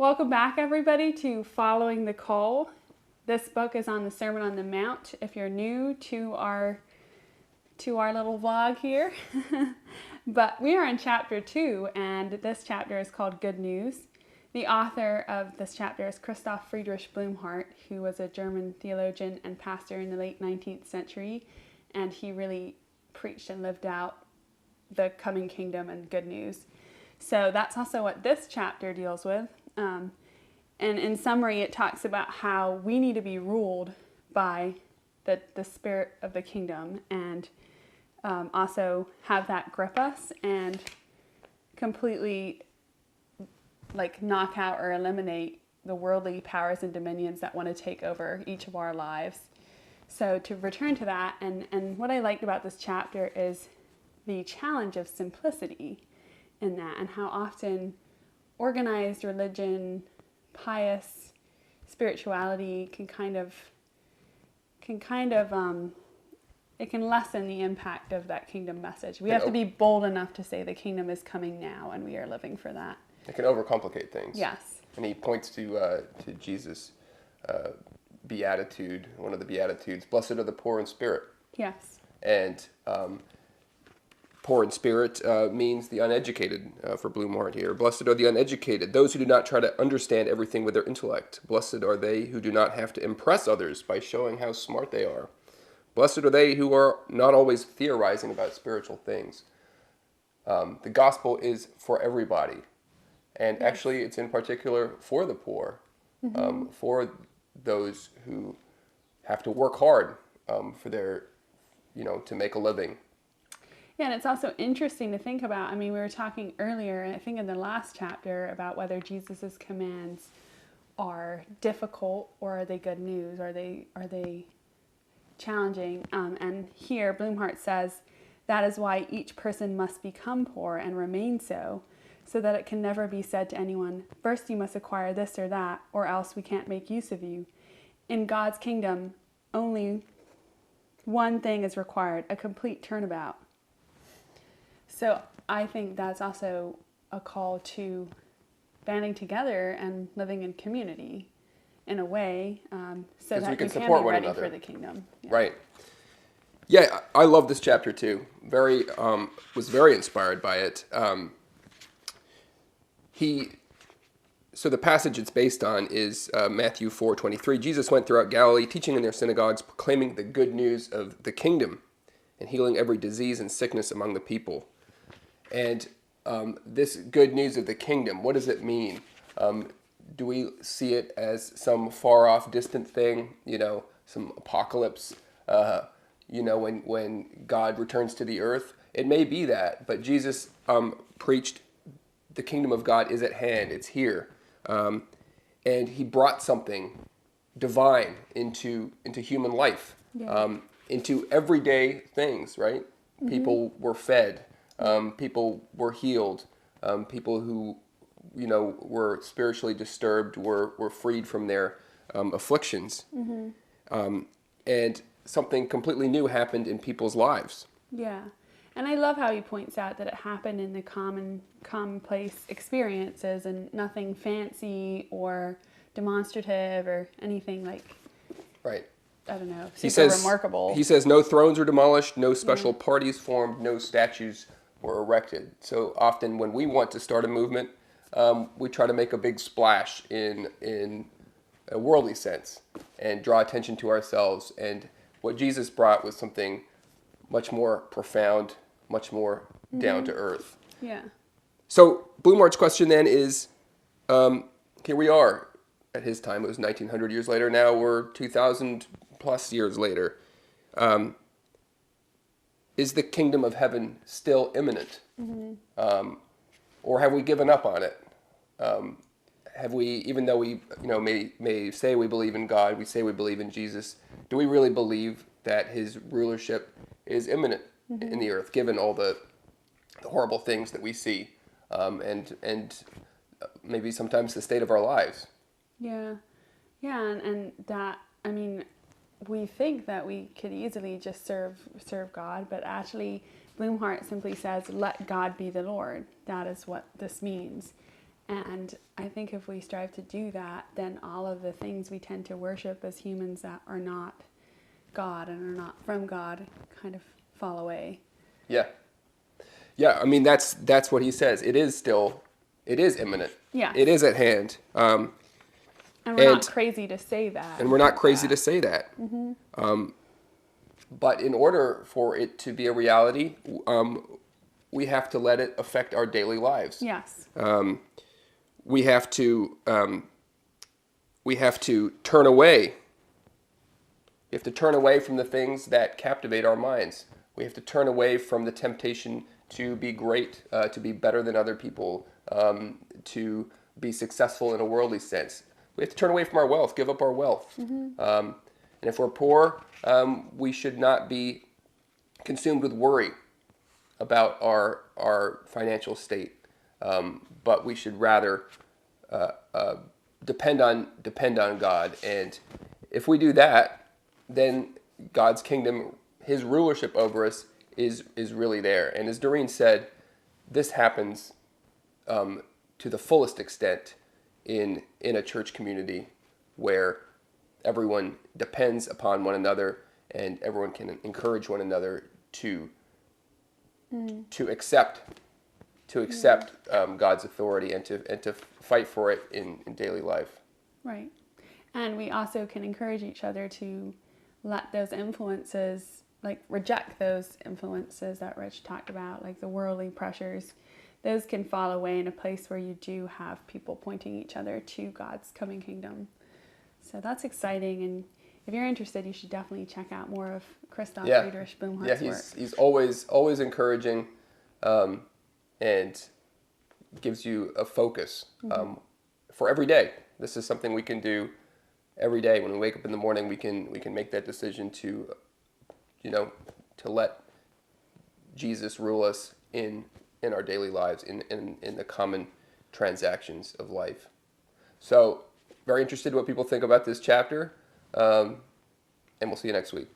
Welcome back, everybody, to Following the Call. This book is on the Sermon on the Mount. If you're new to our little vlog here, but we are in chapter 2, and this chapter is called Good News. The author of this chapter is Christoph Friedrich Bloomhart, who was a German theologian and pastor in the late 19th century, and he really preached and lived out the coming kingdom and good news. So that's also what this chapter deals with. And in summary, it talks about how we need to be ruled by the spirit of the kingdom, and also have that grip us and completely knock out or eliminate the worldly powers and dominions that want to take over each of our lives. So to return to that, and what I liked about this chapter is the challenge of simplicity in that, and how often organized religion, pious spirituality can lessen the impact of that kingdom message. We have to be bold enough to say the kingdom is coming now, and we are living for that. It can overcomplicate things. Yes. And he points to Jesus' beatitude, one of the beatitudes, blessed are the poor in spirit. Yes. And poor in spirit means the uneducated for Bloomhart here. Blessed are the uneducated, those who do not try to understand everything with their intellect. Blessed are they who do not have to impress others by showing how smart they are. Blessed are they who are not always theorizing about spiritual things. The gospel is for everybody. And yes. Actually, it's in particular for the poor, for those who have to work hard for their, to make a living. Yeah, and it's also interesting to think about. I mean, we were talking earlier, I think in the last chapter, about whether Jesus' commands are difficult or are they good news? Are they challenging? And here, Bloomhart says, that is why each person must become poor and remain so that it can never be said to anyone, first you must acquire this or that, or else we can't make use of you. In God's kingdom, only one thing is required, a complete turnabout. So I think that's also a call to banding together and living in community in a way, so that we can be ready for the kingdom. Yeah. Right. Yeah, I love this chapter too. Was very inspired by it. So the passage it's based on is Matthew 4:23. Jesus went throughout Galilee, teaching in their synagogues, proclaiming the good news of the kingdom, and healing every disease and sickness among the people. And this good news of the kingdom, what does it mean? Do we see it as some far-off, distant thing? Some apocalypse? When God returns to the earth? It may be that, but Jesus preached the kingdom of God is at hand. It's here. And he brought something divine into human life, into everyday things, right? Mm-hmm. People were fed. People were healed. People who, were spiritually disturbed were freed from their afflictions. Mm-hmm. And something completely new happened in people's lives. Yeah. And I love how he points out that it happened in the commonplace experiences and nothing fancy or demonstrative or anything right. I don't know, super remarkable. He says no thrones were demolished, no special parties formed, no statues were erected. So often when we want to start a movement, we try to make a big splash in a worldly sense and draw attention to ourselves. And what Jesus brought was something much more profound, much more down to earth. Yeah. So Bloomhart's question then is, here we are. At his time, it was 1900 years later. Now we're 2,000 plus years later. Is the kingdom of heaven still imminent? Mm-hmm. Or have we given up on it? Have we, even though we may say we believe in God, we say we believe in Jesus, do we really believe that his rulership is imminent in the earth, given all the horrible things that we see, and maybe sometimes the state of our lives? Yeah, and that, I mean, we think that we could easily just serve God, but actually Bloomhart simply says, let God be the Lord. That is what this means. And I think if we strive to do that, then all of the things we tend to worship as humans that are not God and are not from God kind of fall away. Yeah. Yeah, I mean, that's what he says. It is imminent. Yes. It is at hand. And we're not crazy to say that. And we're not crazy to say that. But in order for it to be a reality, we have to let it affect our daily lives. Yes. We have to turn away. We have to turn away from the things that captivate our minds. We have to turn away from the temptation to be great, to be better than other people, to be successful in a worldly sense. We have to turn away from our wealth, give up our wealth. And if we're poor, we should not be consumed with worry about our financial state, but we should rather depend on God. And if we do that, then God's kingdom, his rulership over us is really there. And as Doreen said, this happens to the fullest extent in a church community where everyone depends upon one another and everyone can encourage one another to accept God's authority and to fight for it in daily life. Right. And we also can encourage each other to let those influences, like reject those influences that Rich talked about, like the worldly pressures. Those can fall away in a place where you do have people pointing each other to God's coming kingdom. So that's exciting. And if you're interested, you should definitely check out more of Christoph Friedrich Bloomhart's work. He's always encouraging and gives you a focus for every day. This is something we can do every day. When we wake up in the morning, we can make that decision to let Jesus rule us in our daily lives, in the common transactions of life. So, very interested in what people think about this chapter, and we'll see you next week.